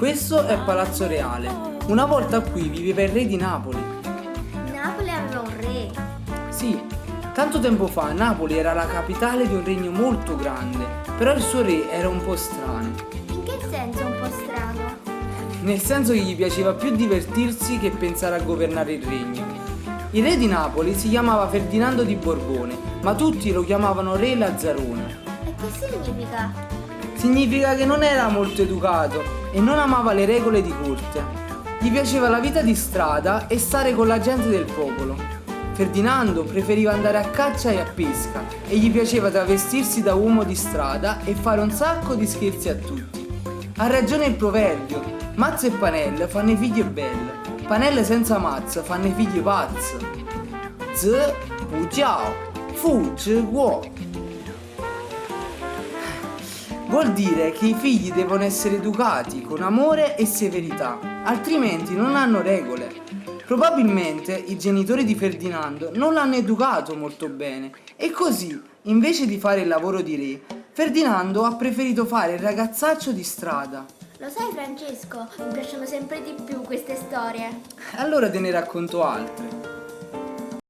Questo è Palazzo Reale. Una volta qui viveva il re di Napoli. Napoli aveva un re. Sì, tanto tempo fa Napoli era la capitale di un regno molto grande, però il suo re era un po' strano. In che senso un po' strano? Nel senso che gli piaceva più divertirsi che pensare a governare il regno. Il re di Napoli si chiamava Ferdinando di Borbone, ma tutti lo chiamavano Re Lazzarone. E che significa? Significa che non era molto educato e non amava le regole di corte. Gli piaceva la vita di strada e stare con la gente del popolo. Ferdinando preferiva andare a caccia e a pesca e gli piaceva travestirsi da uomo di strada e fare un sacco di scherzi a tutti. Ha ragione il proverbio: mazzo e panelle fanno i figli belli, panelle senza mazza fanno i figli pazzi. Z, pu jiao, fu zhi guo. Vuol dire che i figli devono essere educati con amore e severità, altrimenti non hanno regole. Probabilmente i genitori di Ferdinando non l'hanno educato molto bene e così, invece di fare il lavoro di re, Ferdinando ha preferito fare il ragazzaccio di strada. Lo sai, Francesco, mi piacciono sempre di più queste storie. Allora te ne racconto altre.